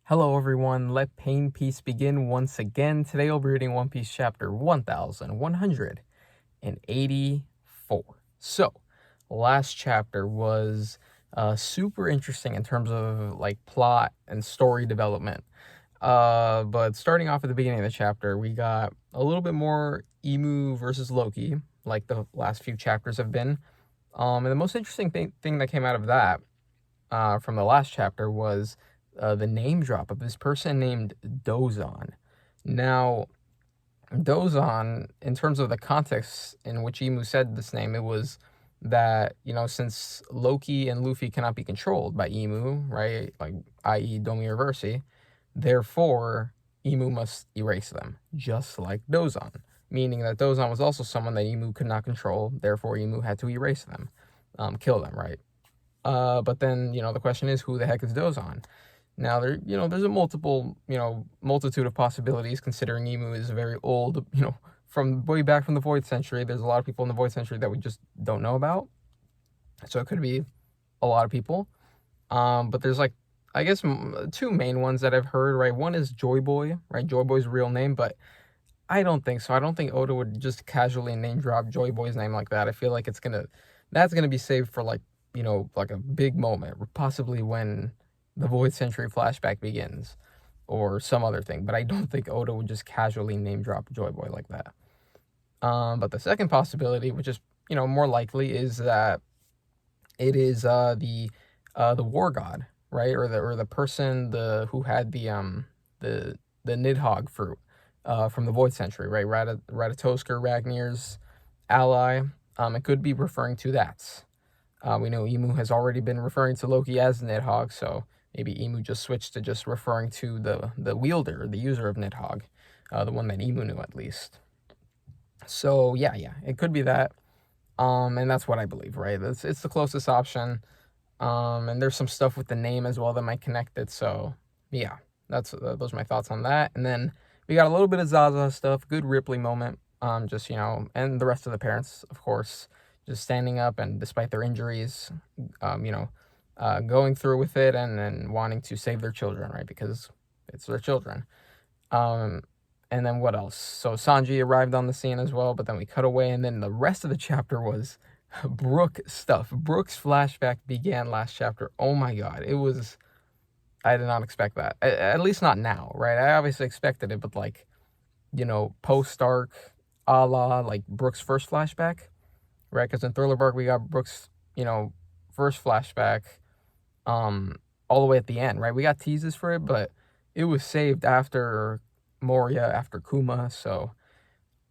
Hello everyone, let Pain Peace begin once again. Today I'll be reading One Piece chapter 1184. So, last chapter was super interesting in terms of like plot and story development. But starting off at the beginning of the chapter, we got a little bit more Emu versus Loki, like the last few chapters have been. And the most interesting thing that came out of that from the last chapter was the name drop of this person named Dozon. Now, Dozon, in terms of the context in which Emu said this name, it was that, since Loki and Luffy cannot be controlled by Emu, right? Like, i.e., Domi Reversi, therefore, Emu must erase them, just like Dozon. Meaning that Dozon was also someone that Emu could not control, therefore, Emu had to erase them, kill them, right? But then, the question is, who the heck is Dozon? Now, there's a multitude of possibilities, considering Emu is very old, from way back from the Void Century. There's a lot of people in the Void Century that we just don't know about. So it could be a lot of people. But there's I guess two main ones that I've heard, right? One is Joy Boy, right? Joy Boy's real name, but I don't think so. I don't think Oda would just casually name drop Joy Boy's name like that. I feel like that's gonna be saved for like a big moment, possibly when the Void Century flashback begins or some other thing. But I don't think Oda would just casually name drop Joy Boy like that. But the second possibility, which is more likely, is that it is the War God, right, or the person who had the Nidhogg fruit from the Void Century, right, Ratatoskr, Ragnir's ally. It could be referring to that. We know Emu has already been referring to Loki as Nidhogg, so maybe Emu just switched to just referring to the wielder, the user of Nidhogg, the one that Emu knew at least. So yeah, it could be that, and that's what I believe, right? It's the closest option, and there's some stuff with the name as well that might connect it. So yeah, those are my thoughts on that. And then we got a little bit of Zaza stuff, good Ripley moment, just and the rest of the parents, of course, just standing up and despite their injuries, going through with it and then wanting to save their children, right? Because it's their children. And then what else? So Sanji arrived on the scene as well, but then we cut away, and then the rest of the chapter was Brook stuff. Brook's flashback began last chapter. Oh my god, I did not expect that. At least not now, right? I obviously expected it, but post-arc, a la like Brook's first flashback, right? Because in Thriller Bark we got Brook's, first flashback, all the way at the end, right? We got teases for it, but it was saved after Moria, after Kuma, so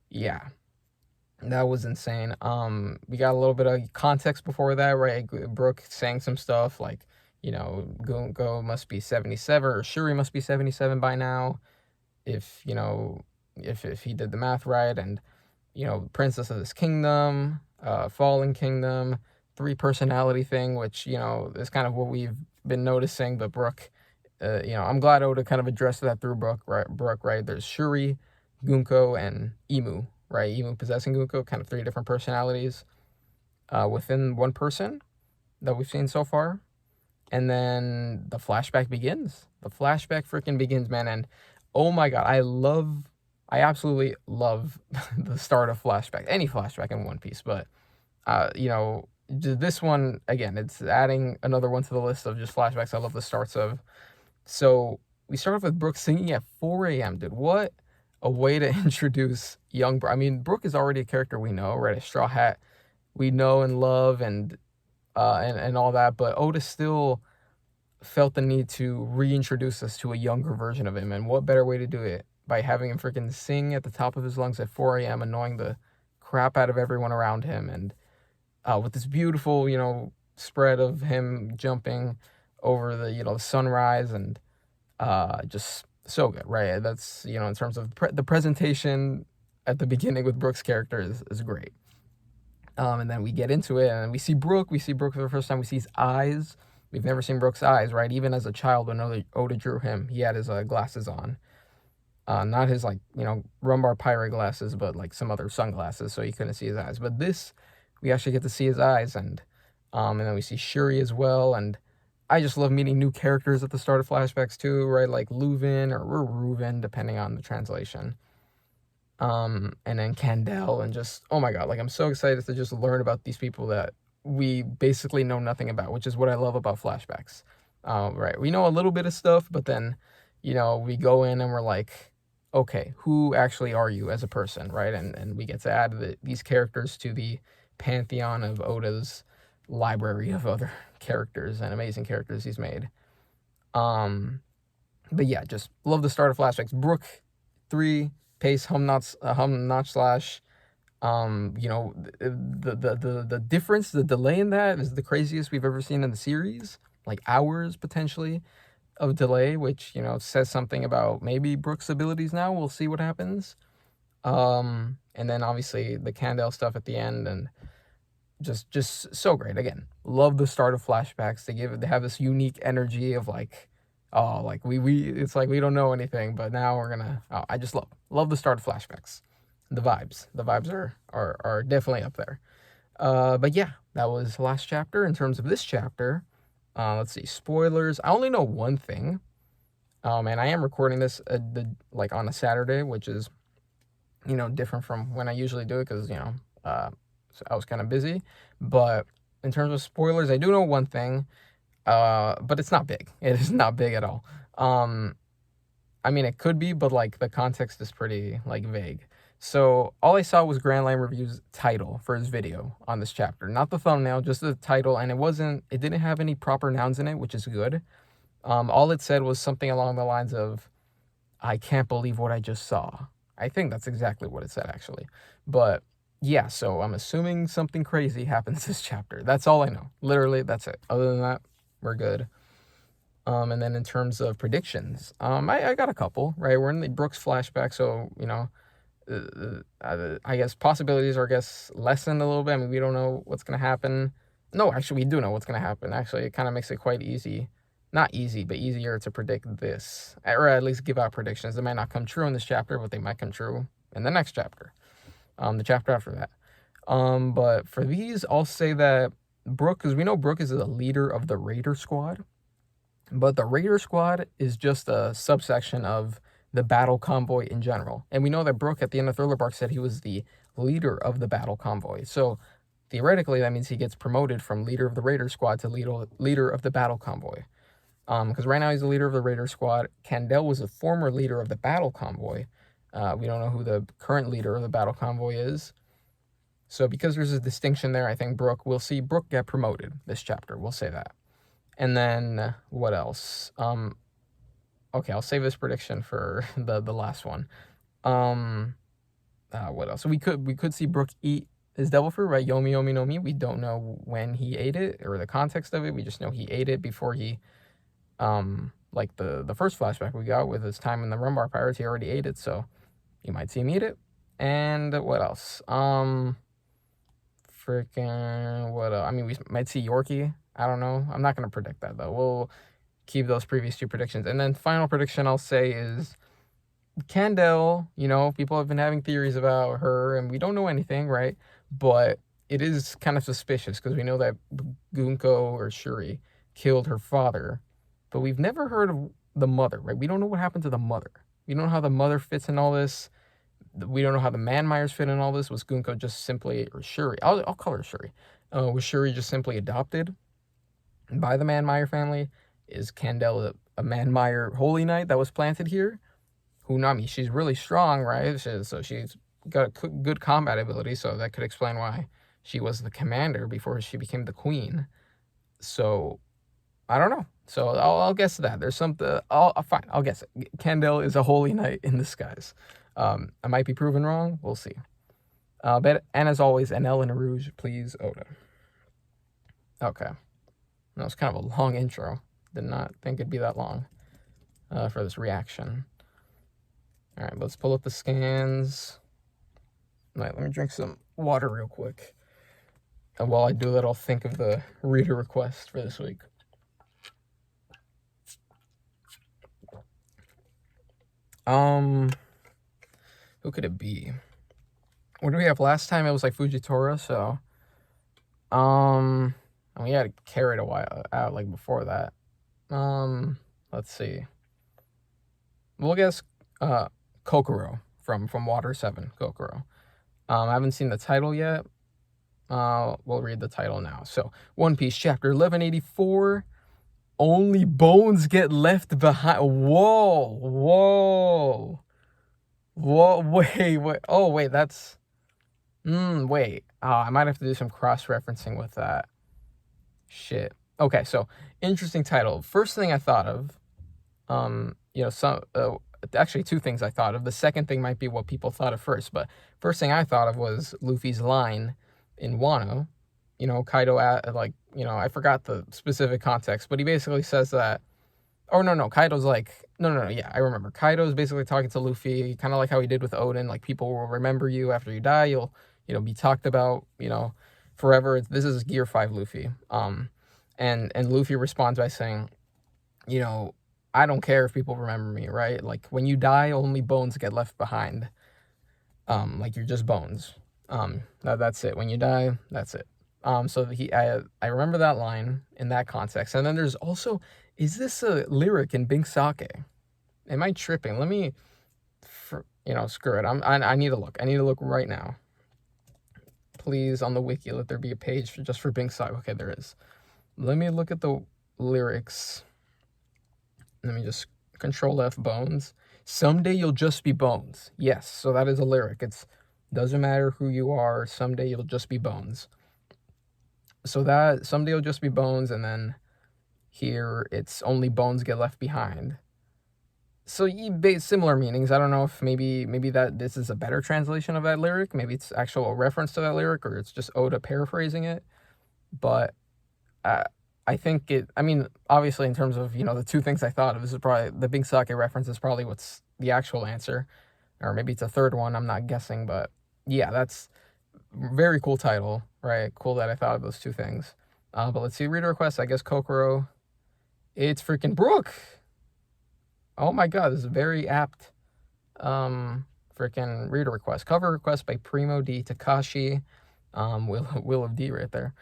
yeah, that was insane. We got a little bit of context before that, right? Brook saying some stuff like, Go must be 77, or Shuri must be 77 by now, if he did the math right, and Princess of this kingdom, Fallen Kingdom, 3-personality thing, which is kind of what we've been noticing. But Brook, I'm glad Oda kind of addressed that through Brook, right? There's Shuri, Gunko, and Emu, right? Emu possessing Gunko, kind of 3 different personalities within one person that we've seen so far. And then the flashback begins. The flashback freaking begins, man. And oh my god, I absolutely love the start of flashback. Any flashback in One Piece, but this one, again, it's adding another one to the list of just flashbacks I love the starts of. So we start off with Brook singing at 4 a.m. Dude, what a way to introduce young Brook. I mean, Brook is already a character we know, right? A Straw Hat we know and love, and all that, but Oda still felt the need to reintroduce us to a younger version of him, and what better way to do it by having him freaking sing at the top of his lungs at 4 a.m., annoying the crap out of everyone around him, and with this beautiful, spread of him jumping over the sunrise, and just so good, right? That's, in terms of the presentation at the beginning with Brook's character is great. And then we get into it, and we see Brook for the first time. We see his eyes. We've never seen Brook's eyes, right? Even as a child, when Oda drew him, he had his glasses on. Not his, Rumbar Pirate glasses, but, some other sunglasses, so you couldn't see his eyes. But this, we actually get to see his eyes, and then we see Shuri as well, and I just love meeting new characters at the start of flashbacks too, right? Like Leuven or Reuven, depending on the translation. And then Candelle, and just, oh my god, like I'm so excited to just learn about these people that we basically know nothing about, which is what I love about flashbacks. Right, we know a little bit of stuff, but then, we go in and we're like, okay, who actually are you as a person, right? And we get to add these characters to the pantheon of Oda's library of other characters and amazing characters he's made. But yeah, just love the start of flashbacks. Brook 3 pace hum notch slash. The difference, the delay in that is the craziest we've ever seen in the series. Like hours potentially of delay, which says something about maybe Brook's abilities now. We'll see what happens. And then obviously the Candelle stuff at the end, and just so great. Again, love the start of flashbacks. They have this unique energy of like, oh, like we it's like we don't know anything, but now we're gonna. Oh, I just love the start of flashbacks. The vibes are definitely up there. But yeah, that was the last chapter. In terms of this chapter, let's see, spoilers. I only know one thing. And I am recording this like on a Saturday, which is different from when I usually do it, because so I was kind of busy. But in terms of spoilers, I do know one thing, but it's not big. It is not big at all. I mean, it could be, but like the context is pretty like vague. So all I saw was Grand Line Review's title for his video on this chapter, not the thumbnail, just the title, and it didn't have any proper nouns in it, which is good. All it said was something along the lines of, "I can't believe what I just saw." I think that's exactly what it said, actually. But yeah, so I'm assuming something crazy happens this chapter. That's all I know. Literally, that's it. Other than that, we're good. And then in terms of predictions, I got a couple, right? We're in the Brooks flashback, so, I guess possibilities are, lessened a little bit. I mean, we don't know what's going to happen. No, actually, we do know what's going to happen. Actually, it kind of makes it quite easy. Not easy, but easier to predict this, or at least give out predictions. They might not come true in this chapter, but they might come true in the next chapter, the chapter after that. But for these, I'll say that Brook, because we know Brook is the leader of the Raider Squad, but the Raider Squad is just a subsection of the battle convoy in general. And we know that Brook at the end of Thriller Bark said he was the leader of the battle convoy. So theoretically, that means he gets promoted from leader of the Raider Squad to leader of the battle convoy. Because right now he's the leader of the Raider Squad. Candelle was a former leader of the battle convoy. We don't know who the current leader of the battle convoy is. So because there's a distinction there, I think we'll see Brook get promoted this chapter. We'll say that. And then what else? Okay, I'll save this prediction for the last one. What else? So we could see Brook eat his devil fruit, right? Yomi Yomi no Mi. We don't know when he ate it or the context of it. We just know he ate it before he, like the first flashback we got with his time in the Rumbar Pirates. He already ate it, so you might see him eat it. And what else? Freaking what else? I mean, we might see Yorkie. I don't know. I'm not gonna predict that though. We'll keep those previous two predictions. And then final prediction I'll say is Candelle. People have been having theories about her, and we don't know anything, right? But it is kind of suspicious because we know that Gunko or Shuri killed her father, but we've never heard of the mother, right? We don't know what happened to the mother. We don't know how the mother fits in all this. We don't know how the Man-Myers fit in all this. Was Gunko just simply, or Shuri, I'll call her Shuri, was Shuri just simply adopted by the Man-Meyer family? Is Candelle a Man-Meyer holy knight that was planted here? Who knows? I mean, she's really strong, right? So she's got good combat ability, so that could explain why she was the commander before she became the queen. So I don't know. So I'll guess that. There's something. Fine. I'll guess it. Candelle is a holy knight in disguise. I might be proven wrong. We'll see. And as always, an L and a Rouge, please, Oda. Okay. That was kind of a long intro. Did not think it'd be that long for this reaction. All right, let's pull up the scans. All right, let me drink some water real quick. And while I do that, I'll think of the reader request for this week. Who could it be? What did we have last time? It was like Fujitora, so we had Carrot a while out, like before that. Let's see. We'll guess Kokoro from Water 7, Kokoro. I haven't seen the title yet. We'll read the title now. So, One Piece chapter 1184. Only bones get left behind. Whoa. Wait. Oh, wait, that's. Wait. I might have to do some cross-referencing with that. Shit. Okay, so interesting title. First thing I thought of, actually two things I thought of. The second thing might be what people thought of first, but first thing I thought of was Luffy's line in Wano. Kaido I forgot the specific context, but he basically says that. Oh no, Kaido's like no, yeah, I remember. Kaido's basically talking to Luffy, kind of like how he did with Odin. Like, people will remember you after you die. You'll be talked about forever. This is Gear 5 Luffy. And Luffy responds by saying, I don't care if people remember me, right? Like, when you die, only bones get left behind. Like, you're just bones. That's it. When you die, that's it. So I remember that line in that context. And then there's also, is this a lyric in Bink Sake? Am I tripping? Let me, screw it. I need to look. I need to look right now. Please, on the wiki, let there be a page just for Bink Sake. Okay, there is. Let me look at the lyrics. Let me just Control F, bones. Someday you'll just be bones. Yes, so that is a lyric. It's doesn't matter who you are. Someday you'll just be bones. So that someday you'll just be bones, and then here it's only bones get left behind. So similar meanings. I don't know if maybe that this is a better translation of that lyric. Maybe it's actual reference to that lyric, or it's just Oda paraphrasing it. But I think it. I mean, obviously, in terms of the two things I thought of, this is probably the Big Sake reference is probably what's the actual answer, or maybe it's a third one. I'm not guessing, but yeah, that's very cool title, right? Cool that I thought of those two things. But let's see, reader requests. I guess Kokoro. It's freaking Brook. Oh my god, this is very apt. Freaking reader request. Cover request by Primo D Takashi. Will of D right there.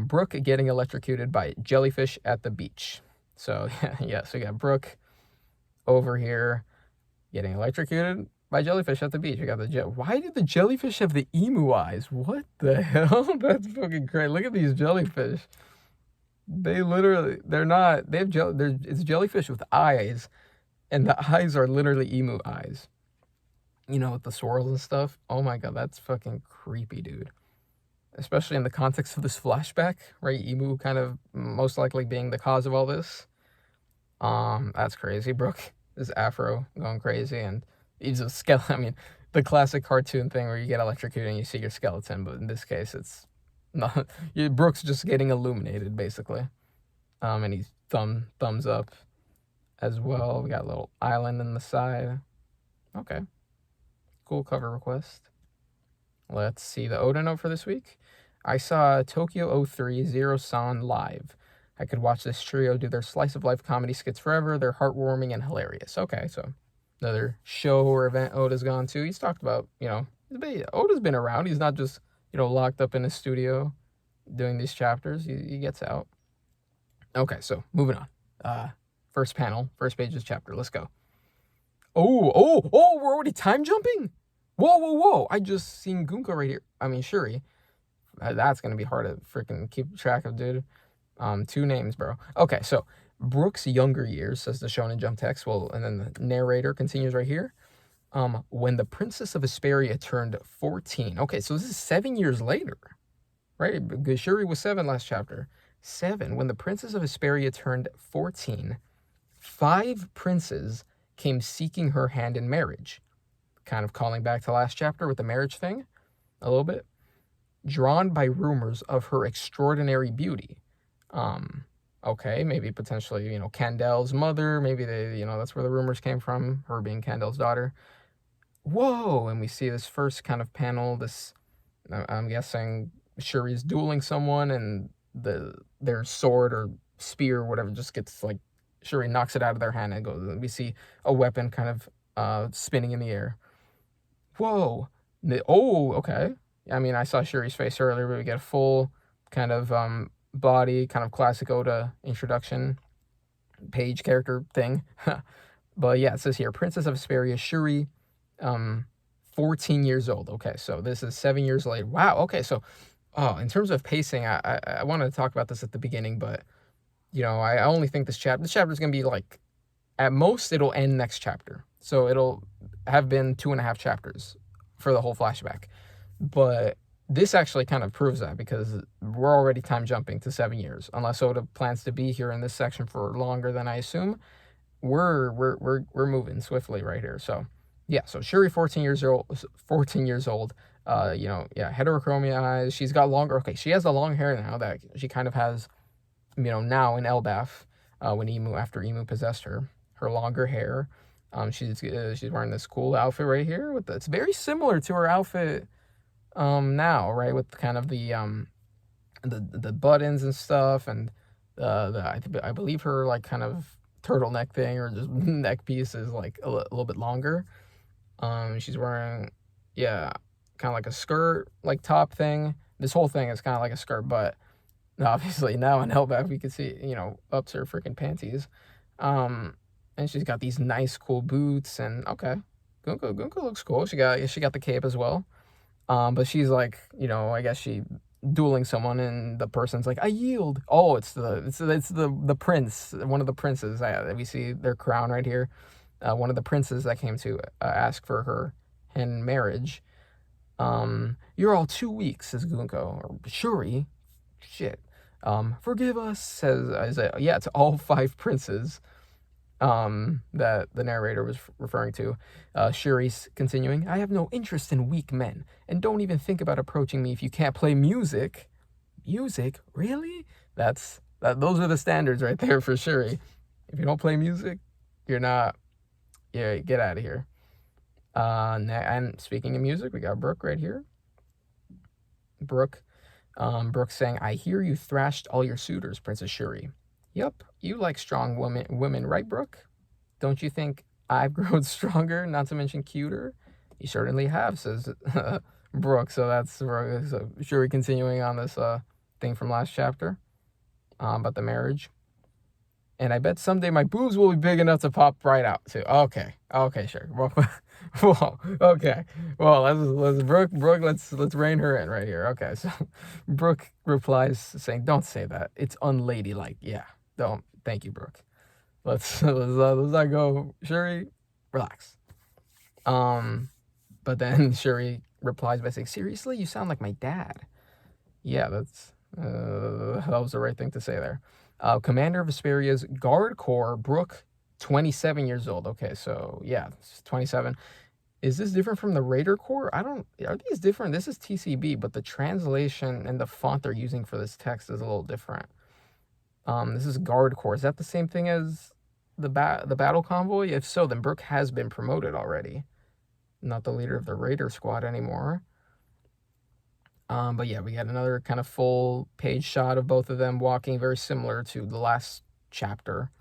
Brook getting electrocuted by jellyfish at the beach. So yeah, so we got Brook over here getting electrocuted by jellyfish at the beach. We got why did the jellyfish have the emu eyes? What the hell? That's fucking crazy. Look at these jellyfish. They literally, it's jellyfish with eyes, and the eyes are literally emu eyes. With the swirls and stuff. Oh my god, that's fucking creepy, dude. Especially in the context of this flashback, right? Emu kind of most likely being the cause of all this. That's crazy. Brook is afro going crazy, and he's a skeleton. I mean, the classic cartoon thing where you get electrocuted and you see your skeleton, but in this case, it's not. Brook's just getting illuminated, basically. And he's thumbs up as well. We got a little island in the side. Okay. Cool cover request. Let's see the Oda note for this week. I saw Tokyo 03 Zero San live. I could watch this trio do their slice of life comedy skits forever. They're heartwarming and hilarious. Okay, so another show or event Oda's gone to. He's talked about, Oda's been around. He's not just, locked up in his studio doing these chapters. He gets out. Okay, so moving on. First panel, first page of this chapter. Let's go. Oh, we're already time jumping? Whoa. I just seen Gunko right here. I mean, Shuri. That's going to be hard to freaking keep track of, dude. Two names, bro. Okay, so Brook's younger years, says the Shonen Jump text. Well, and then the narrator continues right here. When the Princess of Hesperia turned 14. Okay, so this is 7 years later, right? Because Shuri was 7 last chapter. 7. When the Princess of Hesperia turned 14, 5 princes came seeking her hand in marriage. Kind of calling back to last chapter with the marriage thing a little bit. Drawn by rumors of her extraordinary beauty. Okay, maybe potentially, Candelle's mother. Maybe they, that's where the rumors came from, her being Candelle's daughter. Whoa, and we see this first kind of panel, I'm guessing Shuri's dueling someone, and their sword or spear or whatever just gets, Shuri knocks it out of their hand, and goes. We see a weapon kind of spinning in the air. Whoa. Okay. I mean, I saw Shuri's face earlier, but we get a full kind of body, kind of classic Oda introduction. page character thing. But yeah, it says here, Princess of Hesperia, Shuri, 14 years old. Okay, so this is 7 years later. Wow, okay, so, oh, in terms of pacing, I wanted to talk about this at the beginning, but, I only think this chapter is going to be, like, at most, it'll end next chapter. So it'll have been 2.5 chapters for the whole flashback. But this actually kind of proves that, because we're already time jumping to 7 years. Unless Oda plans to be here in this section for longer than I assume, we're moving swiftly right here. So yeah, so Shuri 14 years old. Heterochromia eyes. She's got longer. Okay, she has the long hair now that she kind of has, now in Elbaf, when after Emu possessed her. Her longer hair. She's wearing this cool outfit right here it's very similar to her outfit now, right, with kind of the buttons and stuff, and I believe her, like, kind of turtleneck thing, or just neck piece, is like a little bit longer. She's wearing, yeah, kind of like a skirt, like, top thing. This whole thing is kind of like a skirt, but obviously now in Hellback we can see, up to her freaking panties. And she's got these nice cool boots, and okay, Gunko looks cool. She got the cape as well. But she's like, I guess she dueling someone, and the person's like, I yield. Oh, it's the prince, one of the princes. We see their crown right here. One of the princes that came to ask for her in marriage. You're all too weak, says Gunko. Or Shuri, shit. Forgive us, says Isaiah. Yeah, it's all 5 princes. That the narrator was referring to. Shuri's continuing, I have no interest in weak men, and don't even think about approaching me if you can't play music. Music? Really? Those are the standards right there for Shuri. If you don't play music, you're not, yeah, get out of here. And speaking of music, we got Brook right here. Brook saying, I hear you thrashed all your suitors, Princess Shuri. Yup, you like strong women, right, Brook? Don't you think I've grown stronger, not to mention cuter? You certainly have, says Brook. So that's Shuri continuing on this thing from last chapter about the marriage. And I bet someday my boobs will be big enough to pop right out too. Okay, sure. Well, okay. Well, let's Brook. Let's rein her in right here. Okay, so Brook replies saying, "Don't say that. It's unladylike." Yeah. Don't. Thank you, Brook. Let's not go. Shuri, relax. But then Shuri replies by saying, seriously, you sound like my dad. Yeah, that was the right thing to say there. Commander of Hesperia's Guard Corps, Brook, 27 years old. Okay, so yeah, 27. Is this different from the Raider Corps? Are these different? This is TCB, but the translation and the font they're using for this text is a little different. This is Guard Corps. Is that the same thing as the battle convoy? If so, then Brook has been promoted already. Not the leader of the Raider squad anymore. But yeah, we got another kind of full page shot of both of them walking, very similar to the last chapter.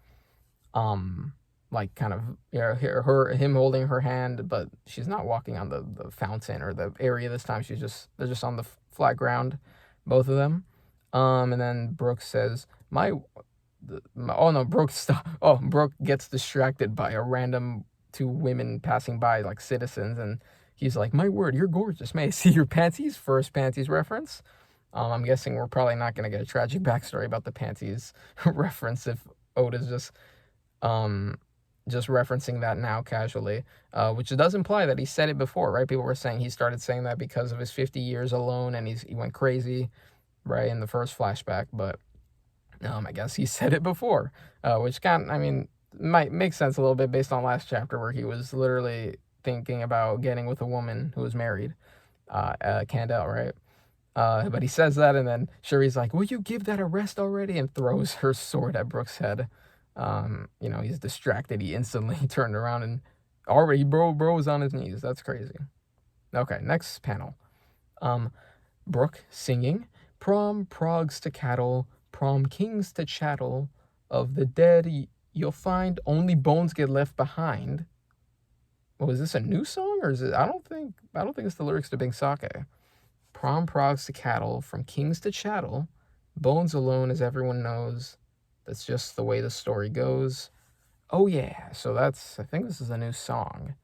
Like kind of, him holding her hand, but she's not walking on the fountain or the area this time. They're just on the flat ground, both of them. And then Brook says, Brook gets distracted by a random 2 women passing by, like citizens, and he's like, my word, you're gorgeous. May I see your panties? First panties reference. I'm guessing we're probably not going to get a tragic backstory about the panties reference if Oda's just referencing that now casually, which does imply that he said it before, right? People were saying he started saying that because of his 50 years alone, and he went crazy, right, in the first flashback, but I guess he said it before, which might make sense a little bit based on last chapter where he was literally thinking about getting with a woman who was married, Candelle, right? But he says that, and then Shuri's like, will you give that a rest already? And throws her sword at Brook's head. He's distracted. He instantly turned around and already bro was on his knees. That's crazy. Okay, next panel. Brook singing, prom progs to cattle, prom kings to chattel, of the dead you'll find only bones get left behind. Oh, is this a new song, or is it? I don't think it's the lyrics to Big Sake. Prom progs to cattle, from kings to chattel, bones alone, as everyone knows, That's just the way the story goes. Oh yeah, so I think this is a new song.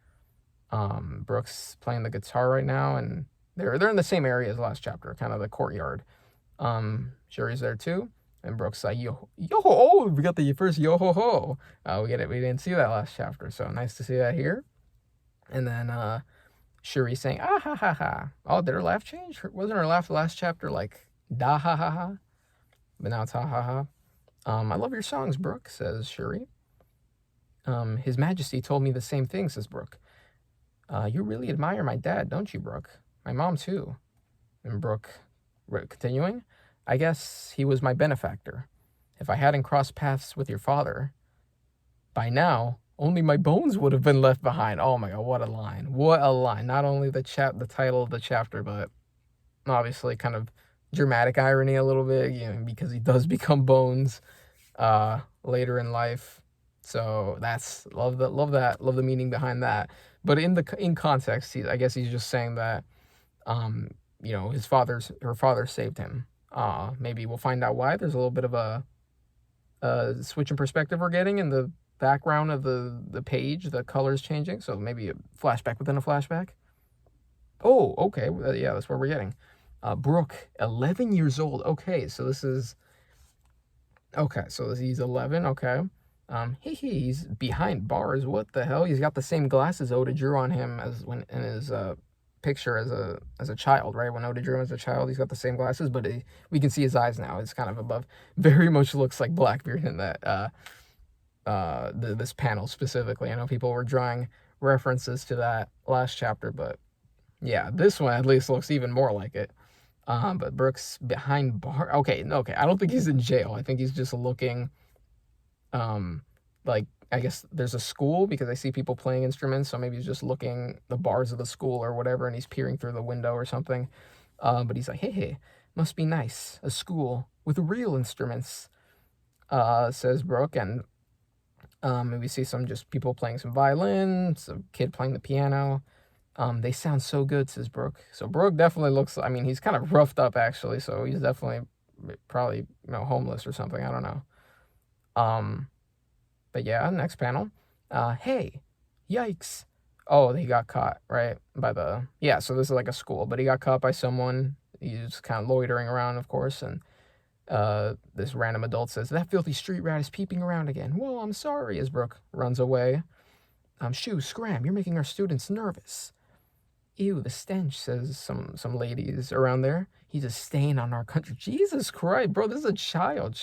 Brook's playing the guitar right now, and they're in the same area as last chapter, kind of the courtyard. Sherry's there too, and Brook's like yo ho, oh, we got the first yo ho ho. We get it. We didn't see that last chapter, so nice to see that here. And then Sherry's saying ah ha ha ha. Oh, did her laugh change? Wasn't her laugh last chapter like da ha ha ha? But now it's ha ha ha. I love your songs, Brook, says Sherry. His Majesty told me the same thing, says Brook. You really admire my dad, don't you, Brook? My mom, too. And Brook, continuing, I guess he was my benefactor. If I hadn't crossed paths with your father, by now, only my bones would have been left behind. Oh my god, what a line. What a line. Not only the title of the chapter, but obviously kind of dramatic irony a little bit, because he does become bones later in life. So that's love the meaning behind that. But in context, I guess he's just saying that her father saved him. Maybe we'll find out why. There's a little bit of a switch in perspective we're getting in the background of the page. The color's changing, so maybe a flashback within a flashback. Oh, okay, yeah, that's what we're getting. Brook, 11 years old. Okay, so he's 11. Okay. He's behind bars. What the hell? He's got the same glasses Oda drew on him as when in his picture as a child, right? When Oda drew him as a child, he's got the same glasses, but we can see his eyes now. It's kind of above. Very much looks like Blackbeard in that this panel specifically. I know people were drawing references to that last chapter, but yeah, this one at least looks even more like it. But Brook's behind bar. Okay. I don't think he's in jail. I think he's just looking. Like, I guess there's a school because I see people playing instruments, so maybe he's just looking the bars of the school or whatever, and he's peering through the window or something. But he's like, hey, must be nice, a school with real instruments, says Brook, and we see some just people playing some violin, some kid playing the piano. They sound so good, says Brook. So Brook definitely looks, I mean, he's kind of roughed up actually, so he's definitely probably homeless or something, I don't know. But yeah, next panel. Hey, yikes. Oh, he got caught, right? So this is like a school, but he got caught by someone. He's kind of loitering around, of course, and this random adult says, that filthy street rat is peeping around again. Whoa, I'm sorry, as Brook runs away. Shoo, scram, you're making our students nervous. Ew, the stench, says some ladies around there. He's a stain on our country. Jesus Christ, bro, this is a child.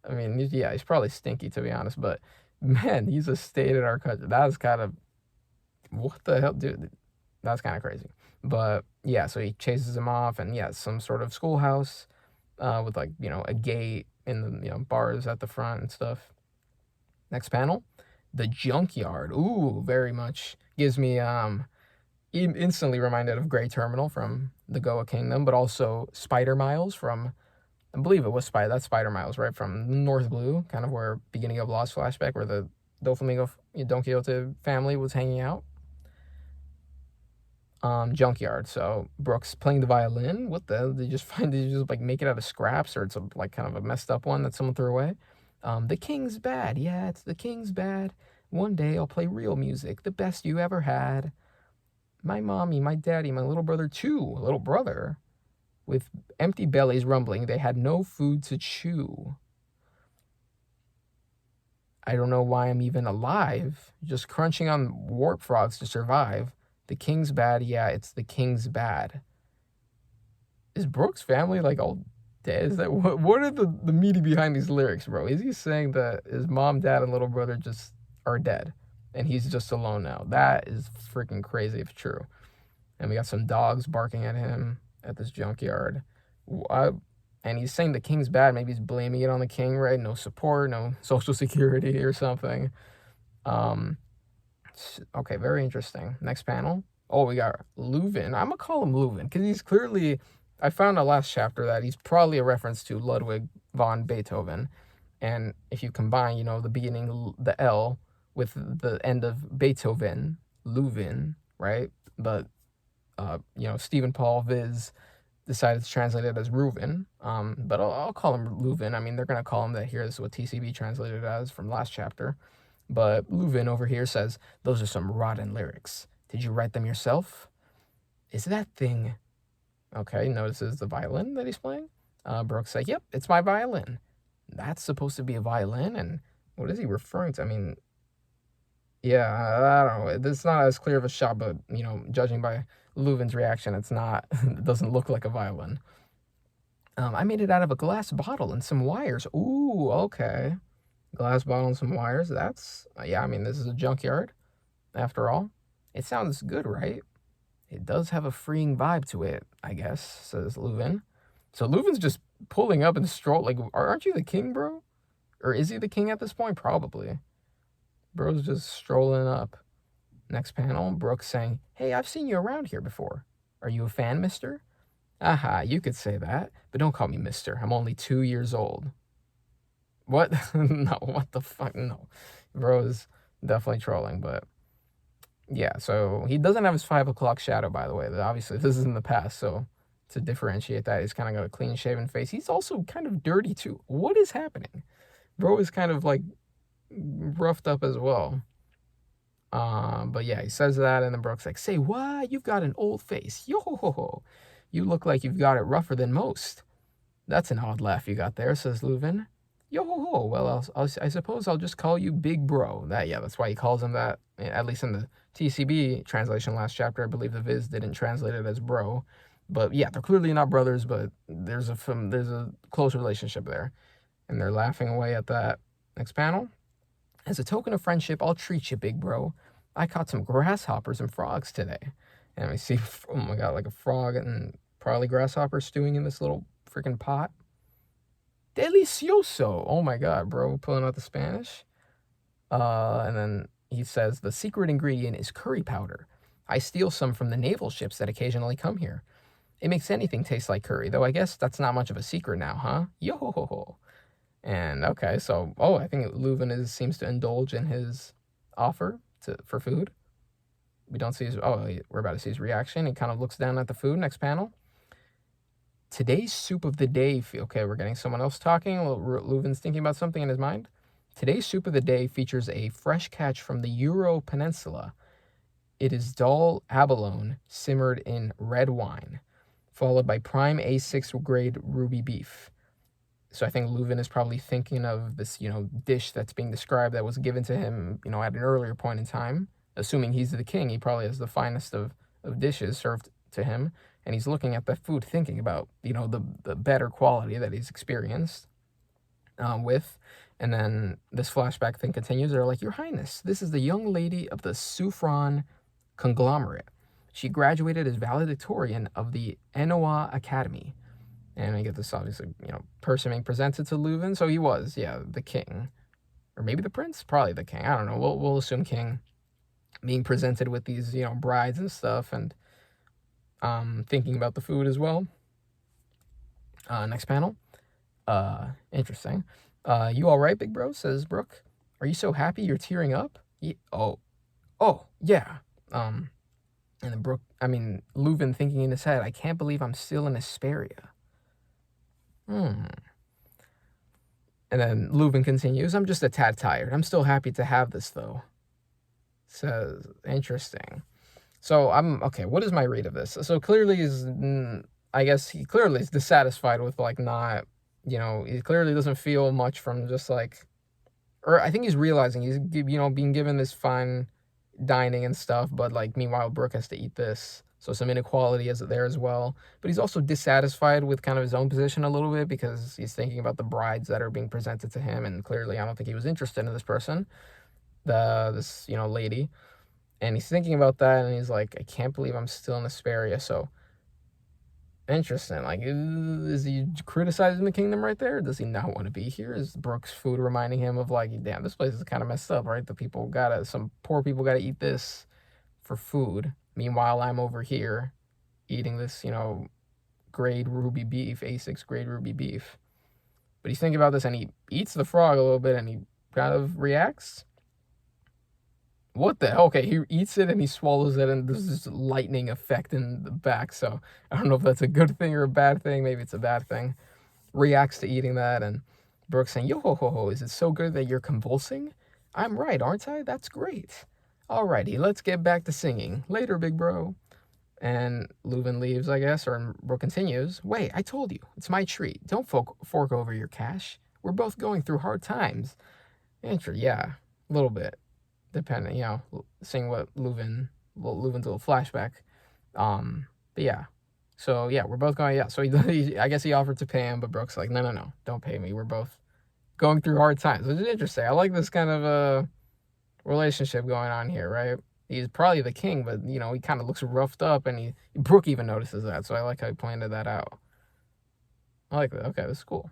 I mean, yeah, he's probably stinky, to be honest, but man, he's a stain in our country. That's kind of, what the hell, dude? That's kind of crazy. But yeah, so he chases him off, and yeah, some sort of schoolhouse with like, a gate in the, bars at the front and stuff. Next panel, the junkyard. Ooh, very much gives me instantly reminded of Grey Terminal from the Goa Kingdom, but also Spider Miles from, I believe it was Spider Miles, right, from North Blue, kind of where beginning of Lost flashback, where the Doflamingo Don Quixote family was hanging out. Junkyard. So Brook's playing the violin. What the hell? Did you just like make it out of scraps, or it's like kind of a messed up one that someone threw away? The King's bad. Yeah, it's the King's bad. One day I'll play real music, the best you ever had. My mommy, my daddy, my little brother too. Little brother. With empty bellies rumbling, they had no food to chew. I don't know why I'm even alive, just crunching on warp frogs to survive. The King's bad, yeah, it's the King's bad. Is Brook's family like all dead? Is that what are the meaning behind these lyrics, bro? Is he saying that his mom, dad, and little brother just are dead, and he's just alone now? That is freaking crazy if true. And we got some dogs barking at him at this junkyard. And he's saying the King's bad. Maybe he's blaming it on the King, right? No support, no social security or something. Okay, very interesting. Next panel. Oh, we got Leuven. I'm going to call him Leuven because he's clearly, I found a last chapter that he's probably a reference to Ludwig von Beethoven. And if you combine, the beginning, the L, with the end of Beethoven, Leuven, right? But, Stephen Paul, Viz, decided to translate it as Reuven, but I'll call him Leuven. I mean, they're going to call him that here. This is what TCB translated it as from last chapter. But Leuven over here says, those are some rotten lyrics. Did you write them yourself? Is that thing... Okay, notices the violin that he's playing. Brook's like, yep, it's my violin. That's supposed to be a violin? And what is he referring to? I mean, yeah, I don't know. It's not as clear of a shot, but, judging by Leuven's reaction, it's not... it doesn't look like a violin. I made it out of a glass bottle and some wires. Ooh, okay. Glass bottle and some wires. That's... yeah, I mean, this is a junkyard, after all. It sounds good, right? It does have a freeing vibe to it, I guess, says Leuven. So Leuven's just pulling up and like, aren't you the king, bro? Or is he the king at this point? Probably. Bro's just strolling up. Next panel, Brook's saying, hey, I've seen you around here before. Are you a fan, mister? Aha, you could say that, but don't call me mister. I'm only 2 years old. What? No, what the fuck? No. Bro's definitely trolling, but... yeah, so he doesn't have his 5 o'clock shadow, by the way. Obviously, this is in the past, so to differentiate that, he's kind of got a clean-shaven face. He's also kind of dirty, too. What is happening? Bro is kind of, like, roughed up as well. But yeah, he says that, and then Brook's like, say what? You've got an old face. Yo-ho-ho-ho. You look like you've got it rougher than most. That's an odd laugh you got there, says Leuven. Yo-ho-ho. Well, I suppose I'll just call you Big Bro. That's why he calls him that, at least in the TCB translation last chapter. I believe the Viz didn't translate it as bro. But yeah, they're clearly not brothers, but there's a close relationship there. And they're laughing away at that. Next panel. As a token of friendship, I'll treat you, Big Bro. I caught some grasshoppers and frogs today. And we see, oh my god, like a frog and probably grasshopper stewing in this little freaking pot. Delicioso. Oh my god, bro, pulling out the Spanish. And then he says, the secret ingredient is curry powder. I steal some from the naval ships that occasionally come here. It makes anything taste like curry, though I guess that's not much of a secret now, huh? Yo-ho-ho-ho. And, okay, so, I think Leuven seems to indulge in his offer for food. We don't see we're about to see his reaction. He kind of looks down at the food. Next panel. Today's soup of the day. Okay, we're getting someone else talking. Leuven's thinking about something in his mind. Today's soup of the day features a fresh catch from the Euro Peninsula. It is dal abalone simmered in red wine, followed by prime A6 grade ruby beef. So I think Leuven is probably thinking of this, dish that's being described that was given to him, at an earlier point in time. Assuming he's the king, he probably has the finest of dishes served to him. And he's looking at the food, thinking about, the better quality that he's experienced with. And then this flashback thing continues. They're like, Your Highness, this is the young lady of the Suffron conglomerate. She graduated as valedictorian of the Enoa Academy. And we get this, obviously, person being presented to Leuven. So he was, the king. Or maybe the prince? Probably the king. I don't know. We'll assume king. Being presented with these, brides and stuff. And thinking about the food as well. Next panel. Interesting. You all right, Big Bro? Says Brook. Are you so happy you're tearing up? Yeah. Oh, yeah. And then Leuven thinking in his head, I can't believe I'm still in Asperia. And then Leuven continues, I'm just a tad tired. I'm still happy to have this, though. Says, interesting. So, okay, what is my read of this? So, clearly he clearly is dissatisfied with, not, he clearly doesn't feel much from just, or I think he's realizing he's, being given this fine dining and stuff, but, meanwhile, Brook has to eat this. So some inequality is there as well. But he's also dissatisfied with kind of his own position a little bit because he's thinking about the brides that are being presented to him. And clearly, I don't think he was interested in this person, this lady. And he's thinking about that, and he's like, I can't believe I'm still in Asperia. So, interesting. Is he criticizing the kingdom right there? Does he not want to be here? Is Brook's food reminding him of, damn, this place is kind of messed up, right? Some poor people gotta eat this for food. Meanwhile, I'm over here eating this, grade ruby beef, A6 grade ruby beef. But he's thinking about this, and he eats the frog a little bit, and he kind of reacts. What the hell? Okay, he eats it and he swallows it, and there's this lightning effect in the back. So I don't know if that's a good thing or a bad thing. Maybe it's a bad thing. Reacts to eating that, and Brooke's saying, "Yo ho ho ho, is it so good that you're convulsing? I'm right, aren't I? That's great. Alrighty, let's get back to singing. Later, big bro." And Leuven leaves, I guess, or Brooke continues. "Wait, I told you, it's my treat. Don't fork over your cash. We're both going through hard times." Answer, yeah, a little bit, depending, seeing what Leuven's little flashback. But yeah. So yeah, we're both going, yeah. So I guess he offered to pay him, but Brooke's like, no, no, no, don't pay me. We're both going through hard times, which is interesting. I like this kind of relationship going on here, right? He's probably the king, but he kind of looks roughed up, and Brooke even notices that. So I like how he pointed that out. I like that. Okay, this is cool.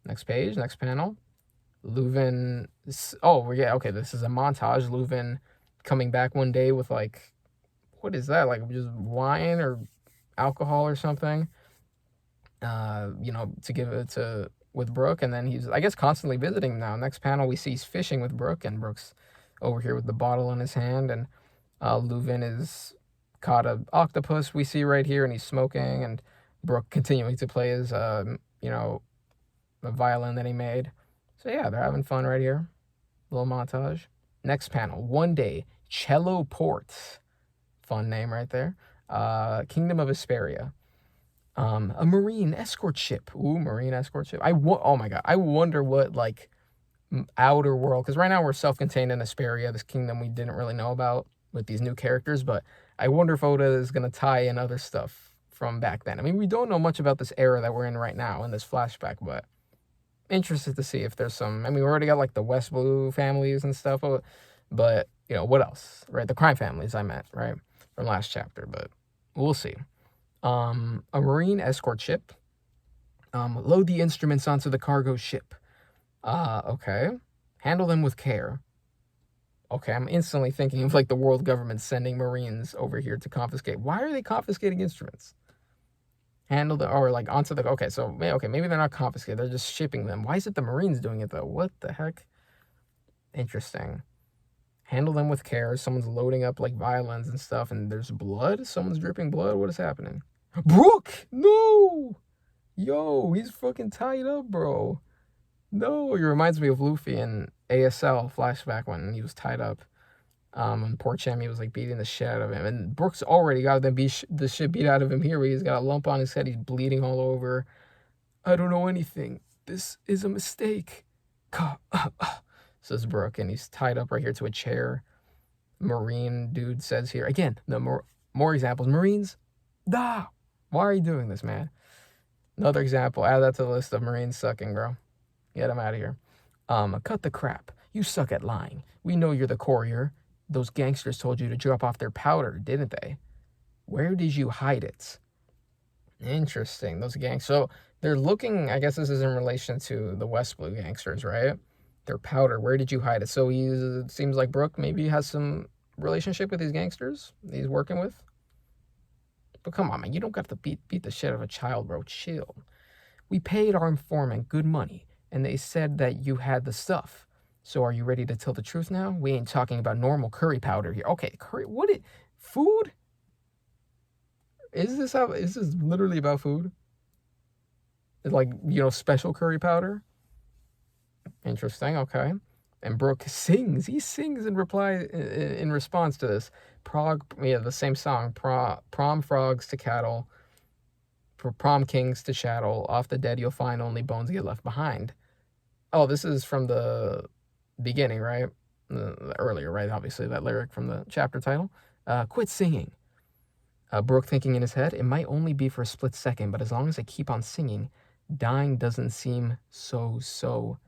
Next page, next panel. Leuven. Oh yeah, okay. This is a montage. Leuven coming back one day with like, what is that? Like just wine or alcohol or something. To give it to with Brooke, and then he's, I guess, constantly visiting now. Next panel, we see he's fishing with Brooke, and Brooke's over here with the bottle in his hand, and Leuven is caught a octopus we see right here, and he's smoking, and Brooke continuing to play his, the violin that he made. So yeah, they're having fun right here. Little montage. Next panel, one day, Cello Port. Fun name right there. Kingdom of Hesperia. A marine escort ship. Ooh, marine escort ship. Oh my god. I wonder what, like, outer world, because right now we're self-contained in Hesperia, this kingdom we didn't really know about with these new characters, but I wonder if Oda is going to tie in other stuff from back then. I mean, we don't know much about this era that we're in right now in this flashback, but interested to see if there's some. I mean, we already got like the West Blue families and stuff, but what else, right? The crime families I meant, right, from last chapter, but we'll see. A marine escort ship. Load the instruments onto the cargo ship. Okay. Handle them with care. Okay, I'm instantly thinking of like the world government sending Marines over here to confiscate. Why are they confiscating instruments? Handle the, or like onto the, okay, so, okay, maybe they're not confiscated, they're just shipping them. Why is it the Marines doing it though? What the heck? Interesting. Handle them with care. Someone's loading up like violins and stuff, and there's blood? Someone's dripping blood? What is happening? Brook! No! Yo, he's fucking tied up, bro. No, he reminds me of Luffy in ASL flashback when he was tied up. And poor Chemi was like beating the shit out of him. And Brooks already got the shit beat out of him here. He's got a lump on his head. He's bleeding all over. I don't know anything. This is a mistake. Says Brooke, and he's tied up right here to a chair. Marine dude says here again. No more examples. Marines, why are you doing this, man? Another example. Add that to the list of Marines sucking, bro. Get him out of here. Cut the crap. You suck at lying. We know you're the courier. Those gangsters told you to drop off their powder, didn't they? Where did you hide it? Interesting. Those gangs. So they're looking, I guess this is in relation to the West Blue gangsters, right? Their powder. Where did you hide it? So it seems like Brooke maybe has some relationship with these gangsters he's working with. But come on, man. You don't got to beat the shit out of a child, bro. Chill. We paid our informant good money, and they said that you had the stuff. So are you ready to tell the truth now? We ain't talking about normal curry powder here. Okay, curry, food? Is this literally about food? It's like, special curry powder? Interesting, okay. And Brooke sings. He sings in response to this. The same song. Prom frogs to cattle. For prom kings to chattel. Off the dead you'll find only bones get left behind. Oh, this is from the beginning, right? Earlier, right? Obviously, that lyric from the chapter title. Quit singing. Brooke thinking in his head, it might only be for a split second, but as long as I keep on singing, dying doesn't seem so.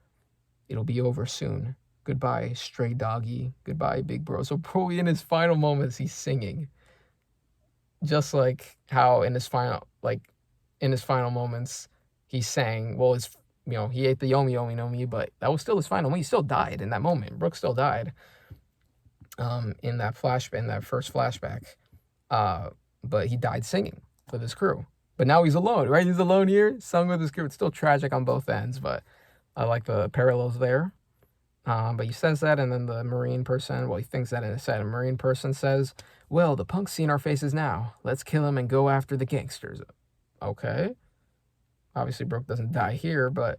It'll be over soon. Goodbye, stray doggy. Goodbye, big bro. So probably in his final moments, he's singing. Just like how in his final moments, he sang, well, he ate the yomi yomi no mi, but that was still his final moment. He still died in that moment. Brooke still died in that first flashback. But he died singing with his crew. But now he's alone, right? He's alone here, sung with his crew. It's still tragic on both ends, but I like the parallels there. But he says that, and then the Marine person, well, he thinks that inside. A Marine person says, well, the punk's seen our faces now. Let's kill him and go after the gangsters. Okay. Obviously, Brook doesn't die here, but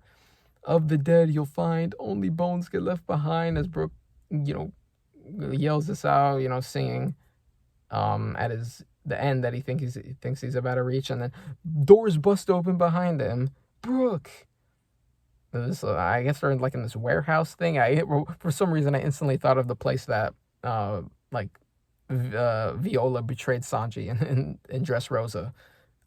of the dead you'll find, only bones get left behind, as Brook, yells this out, singing at the end that he thinks he's about to reach, and then doors bust open behind him. Brook. I guess they're in this warehouse thing. For some reason I instantly thought of the place that Viola betrayed Sanji in Dressrosa.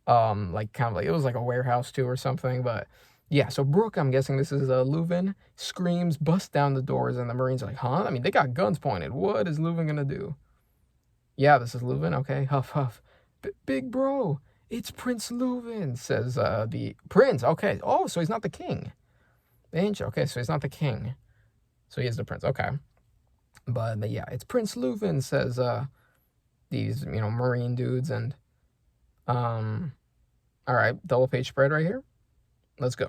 It was like a warehouse too or something. But yeah, so Brook, I'm guessing this is Leuven, screams, busts down the doors, and the Marines are like, huh? I mean, they got guns pointed. What is Leuven gonna do? Yeah, this is Leuven. Okay, huff huff. Big bro, it's Prince Leuven, says the prince. Okay. Oh, so he's not the king. The angel. Okay, so he's not the king. So he is the prince. Okay. But yeah, it's Prince Leuven, says these, Marine dudes. And all right, double page spread right here. Let's go.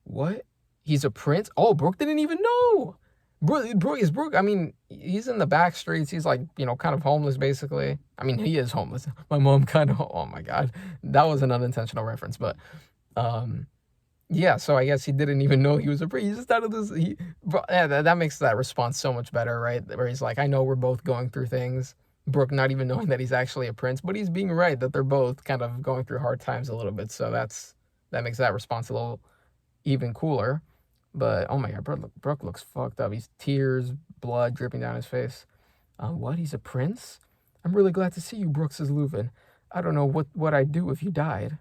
What? He's a prince? Oh, Brook didn't even know. Brook. I mean, he's in the back streets. He's kind of homeless, basically. I mean, he is homeless. My mom oh my God. That was an unintentional reference, but yeah, so I guess he didn't even know he was a prince. He just thought of this. That makes that response so much better, right? Where he's like, I know we're both going through things. Brook not even knowing that he's actually a prince, but he's being right that they're both kind of going through hard times a little bit. So that makes that response a little even cooler. But oh my God, Brook looks fucked up. He's tears, blood dripping down his face. What? He's a prince? I'm really glad to see you, Brook, says Leuven. I don't know what I'd do if you died.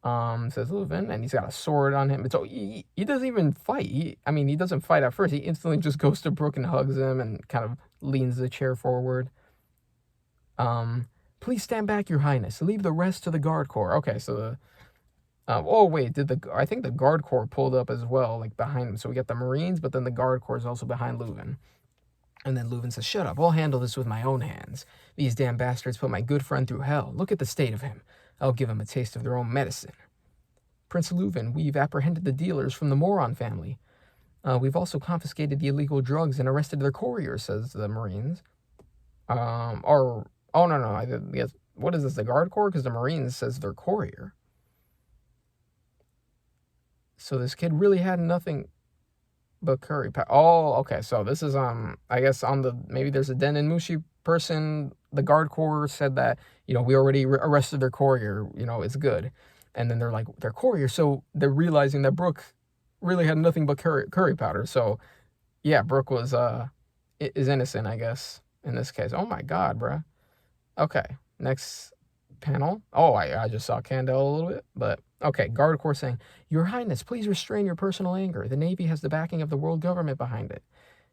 Says Leuven, and he's got a sword on him. So he doesn't even fight. He doesn't fight at first. He instantly just goes to Brook and hugs him and kind of leans the chair forward. Please stand back, Your Highness. Leave the rest to the guard corps. Okay, so oh wait, I think the guard corps pulled up as well, behind him. So we got the Marines, but then the guard corps is also behind Leuven. And then Leuven says, shut up, I'll handle this with my own hands. These damn bastards put my good friend through hell. Look at the state of him. I'll give him a taste of their own medicine. Prince Leuven, we've apprehended the dealers from the Moron family. We've also confiscated the illegal drugs and arrested their courier, says the Marines. No. I guess, what is this, the guard corps? Because the Marines says they're courier. So this kid really had nothing but curry. Oh, okay. So this is I guess maybe there's a Den and Mushi person. The guard corps said that we already arrested their courier. It's good, and then they're like their courier. So they're realizing that Brook really had nothing but curry powder. So yeah, Brook is innocent, I guess, in this case. Oh my God, bruh. Okay, next panel. Oh, I just saw Candelle a little bit, but okay. Guard corps saying, Your Highness, please restrain your personal anger. The Navy has the backing of the world government behind it.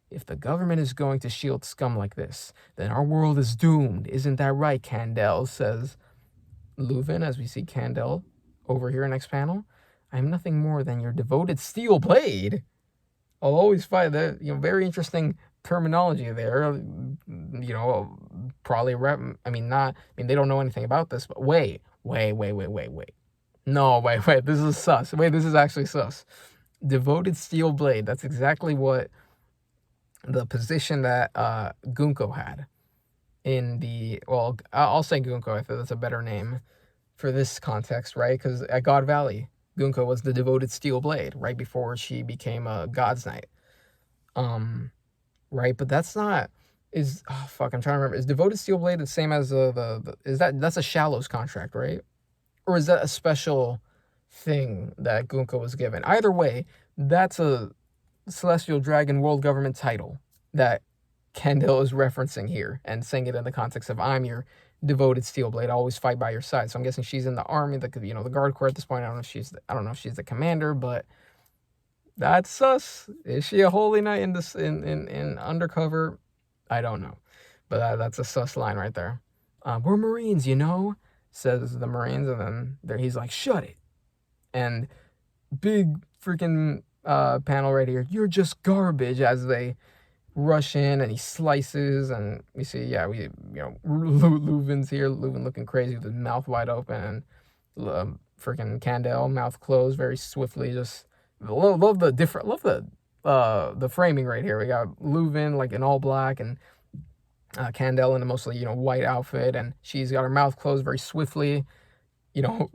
If the government is going to shield scum like this, then our world is doomed. Isn't that right, Candelle, says Leuven, as we see Candelle over here next panel. I'm nothing more than your devoted steel blade. I'll always find that, very interesting terminology there. Probably, they don't know anything about this, but wait. No, wait, this is sus. Wait, this is actually sus. Devoted steel blade. That's exactly what the position that Gunko had I'll say Gunko. I think that's a better name for this context, right? Because at God Valley, Gunko was the devoted steel blade right before she became a God's Knight. Right, but that's not I'm trying to remember. Is devoted steel blade the same as that's a Shallows contract, right? Or is that a special thing that Gunko was given? Either way, that's a Celestial Dragon World Government title that Candelle is referencing here and saying it in the context of I'm your devoted steel blade. I always fight by your side. So I'm guessing she's in the army, the guard corps at this point. I don't know if she's the commander, but that's sus. Is she a holy knight in undercover? I don't know, but that's a sus line right there. We're Marines, says the Marines, and then he's like, shut it. And big freaking panel right here. You're just garbage, as they rush in and he slices, and we see, Leuven's here. Leuven looking crazy with his mouth wide open, and freaking Candelle mouth closed very swiftly. Just love the the framing right here. We got Leuven like in all black, and Candelle in a mostly white outfit, and she's got her mouth closed very swiftly,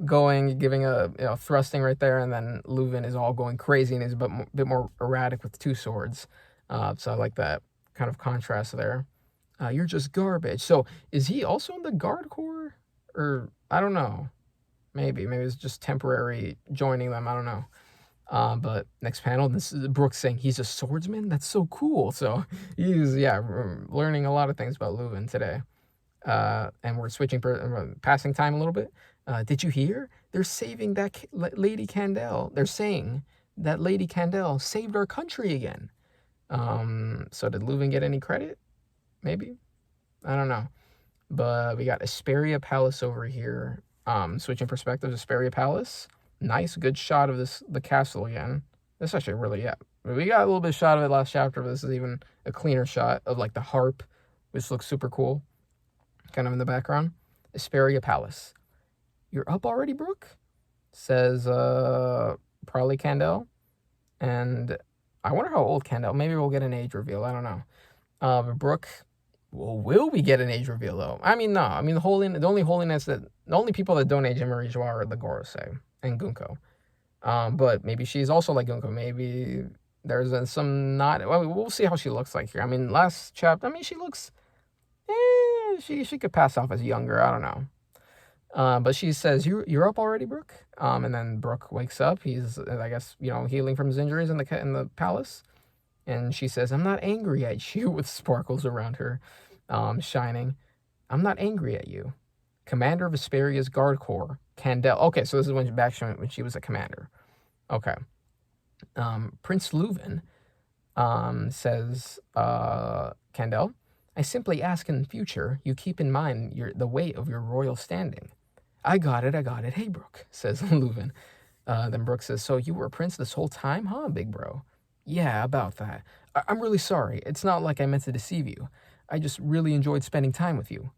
going, giving a thrusting right there, and then Leuven is all going crazy and is a bit more erratic with two swords. So I like that kind of contrast there. You're just garbage. So is he also in the guard corps, or I don't know? Maybe it's just temporary joining them. I don't know. But next panel, this is Brooke saying he's a swordsman. That's so cool. So he's learning a lot of things about Leuven today. And we're switching passing time a little bit. Did you hear? They're saving that Lady Candelle. They're saying that Lady Candelle saved our country again. So did Leuven get any credit? Maybe. I don't know. But we got Asperia Palace over here. Switching perspectives, Asperia Palace. Nice, good shot of the castle again. This actually really, we got a little bit of shot of it last chapter, but this is even a cleaner shot of like the harp, which looks super cool, kind of in the background. Asperia Palace. You're up already, Brooke? Says probably Candelle. And I wonder how old Candelle. Maybe we'll get an age reveal. I don't know. But Brooke, well, will we get an age reveal though? I mean, no. I mean, the only people that don't age in Marie Joie are the Gorosei and Gunko. But maybe she's also like Gunko. Maybe there's some not. Well, we'll see how she looks like here. I mean, last chapter. I mean, she looks. She could pass off as younger. I don't know. But she says, "You're up already, Brooke." And then Brooke wakes up. He's, I guess, healing from his injuries in the palace. And she says, "I'm not angry at you," with sparkles around her, shining. "I'm not angry at you. Commander of Asperia's Guard Corps, Candelle." Okay, so this is when she was a commander. Okay. Prince Leuven says, Candelle, "I simply ask in the future you keep in mind the weight of your royal standing." I got it. Hey, Brooke," says Leuven. Then Brooke says, "So you were a prince this whole time, huh, big bro?" "Yeah, about that. I'm really sorry. It's not like I meant to deceive you. I just really enjoyed spending time with you.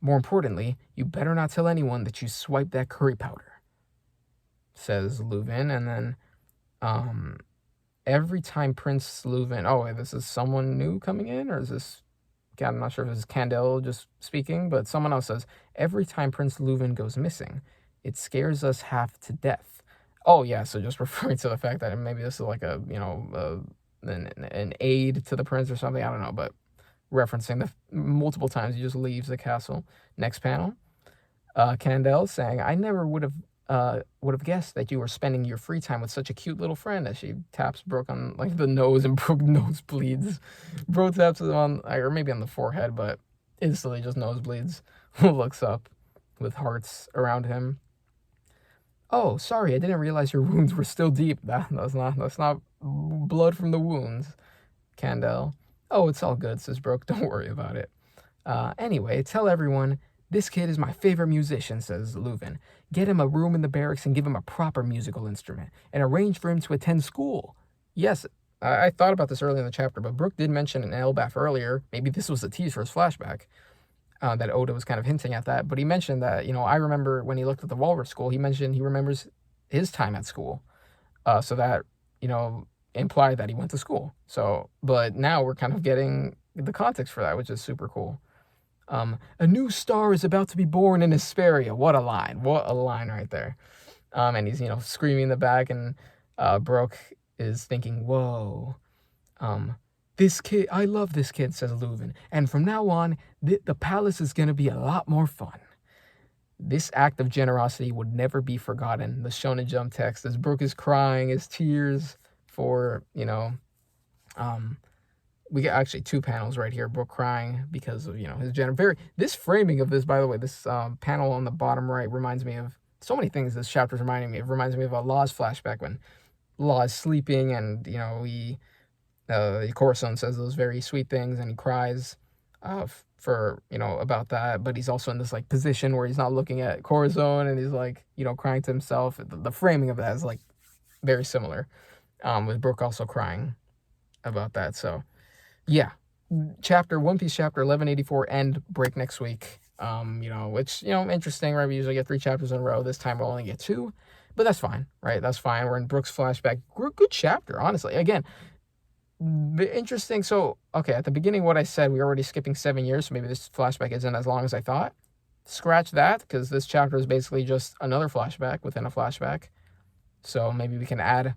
More importantly, you better not tell anyone that you swiped that curry powder," says Leuven. And then every time Prince Leuven... Oh, wait, this is someone new coming in? Or is this... God, I'm not sure if this is Candelle just speaking, but someone else says, "Every time Prince Leuven goes missing, it scares us half to death." Oh, yeah, so just referring to the fact that maybe this is like a, an aid to the prince or something. I don't know, but referencing the multiple times he just leaves the castle. Next panel, Candelle saying, "I never would have guessed that you were spending your free time with such a cute little friend," as she taps Brooke on like the nose, and Brooke nose bleeds. Brooke taps him on, or maybe on the forehead, but instantly just nosebleeds. Looks up with hearts around him. "Oh, sorry, I didn't realize your wounds were still deep." That's not blood from the wounds, Candelle. "Oh, it's all good," says Brooke. "Don't worry about it. Anyway, tell everyone this kid is my favorite musician," says Leuven. "Get him a room in the barracks and give him a proper musical instrument, and arrange for him to attend school." Yes, I thought about this earlier in the chapter, but Brooke did mention an Elbaf earlier. Maybe this was a tease for his flashback. That Oda was kind of hinting at that, but he mentioned that, I remember when he looked at the Walrus School, he mentioned he remembers his time at school. So that, implied that he went to school. So, but now we're kind of getting the context for that, which is super cool. "A new star is about to be born in Asperia." What a line right there. And he's, screaming in the back, and Brooke is thinking, whoa. "This kid, I love this kid," says Leuven. "And from now on, the palace is going to be a lot more fun." This act of generosity would never be forgotten. The Shonen Jump text, as Brooke is crying his tears for, we get actually two panels right here. Brooke crying because of, his this framing of this, by the way, this panel on the bottom right reminds me of so many things this chapter's reminding me. It reminds me of a Law's flashback when Law is sleeping, and, Corazon says those very sweet things, and he cries for, about that, but he's also in this like position where he's not looking at Corazon, and he's like, crying to himself. The framing of that is like very similar, with Brooke also crying about that. So yeah, One Piece chapter 1184 end, break next week. Which, interesting, right? We usually get 3 chapters in a row. This time we'll only get 2, But that's fine, right? That's fine. We're in Brook's flashback. Good chapter, honestly. Again, interesting. So, okay, at the beginning, what I said, we were already skipping 7 years, so maybe this flashback isn't as long as I thought. Scratch that, because this chapter is basically just another flashback within a flashback. So maybe we can add,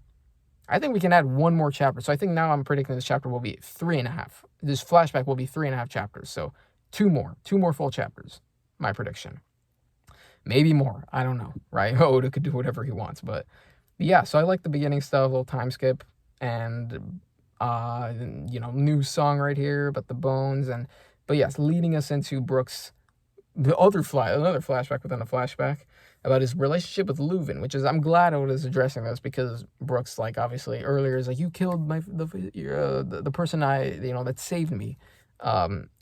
I think we can add one more chapter. So I think now I'm predicting this chapter will be 3.5. This flashback will be 3.5 chapters. So two more full chapters, my prediction. Maybe more, I don't know, right? Oda could do whatever he wants, but yeah, so I like the beginning stuff, little time skip, and new song right here about the bones, but yes, leading us into Brook's another flashback within a flashback about his relationship with Leuven, which is, I'm glad Oda's addressing this, because Brook's like, obviously earlier is like, you killed the person that saved me,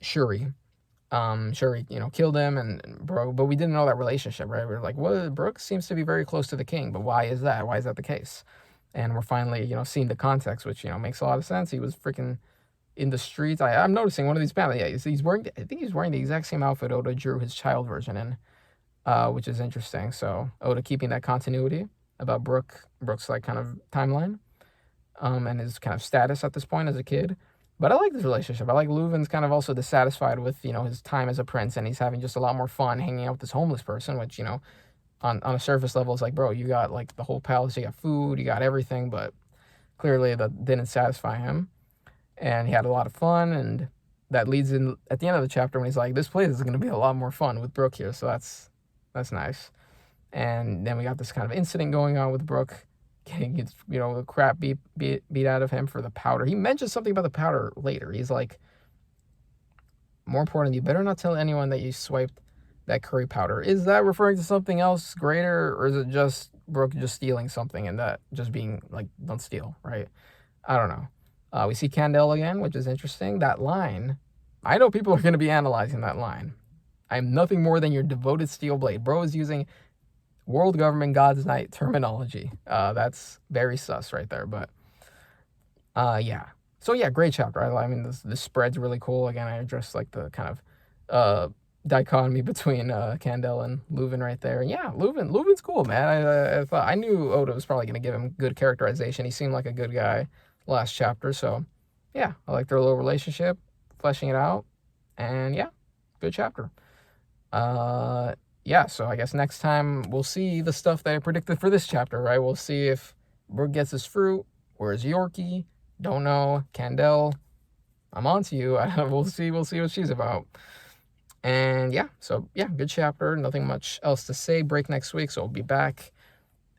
Shuri. Shuri, killed him, but we didn't know that relationship, right? We were like, well, Brook seems to be very close to the king, but why is that? Why is that the case? And we're finally, seeing the context, which, makes a lot of sense. He was freaking in the streets. I'm noticing one of these panels. Yeah, he's wearing, I think he's wearing the exact same outfit Oda drew his child version in, which is interesting. So Oda keeping that continuity about Brook's like kind of timeline, and his kind of status at this point as a kid. But I like this relationship. I like Leuven's kind of also dissatisfied with, his time as a prince, and he's having just a lot more fun hanging out with this homeless person, which, on a surface level, it's like, bro, you got like the whole palace, you got food, you got everything, but clearly that didn't satisfy him. And he had a lot of fun, and that leads in at the end of the chapter when he's like, this place is going to be a lot more fun with Brook here, so that's nice. And then we got this kind of incident going on with Brook getting his, the crap beat out of him for the powder. He mentions something about the powder later. He's like, more important, you better not tell anyone that you swiped that curry powder. Is that referring to something else greater, or is it just Brook just stealing something and that just being like, don't steal, right? I don't know. We see Candelle again, which is interesting. That line, I know people are going to be analyzing that line. I'm nothing more than your devoted steel blade. Bro is using world government God's Knight terminology. That's very sus right there, but yeah. So yeah, great chapter. I mean, this spread's really cool. Again, I addressed like the kind of dichotomy between Candelle and Leuven right there. And yeah, Leuven's cool, man. I knew Oda was probably gonna give him good characterization. He seemed like a good guy last chapter, so yeah, I like their little relationship, fleshing it out, and yeah, good chapter. Yeah, so I guess next time we'll see the stuff that I predicted for this chapter, right? We'll see if Brook gets his fruit. Where's Yorkie? Don't know. Candelle, I'm on to you. We'll see what she's about. And yeah, so yeah, good chapter. Nothing much else to say. Break next week, so we'll be back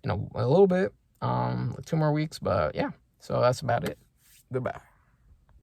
in a little bit, 2 more weeks. But yeah, so that's about it. Goodbye.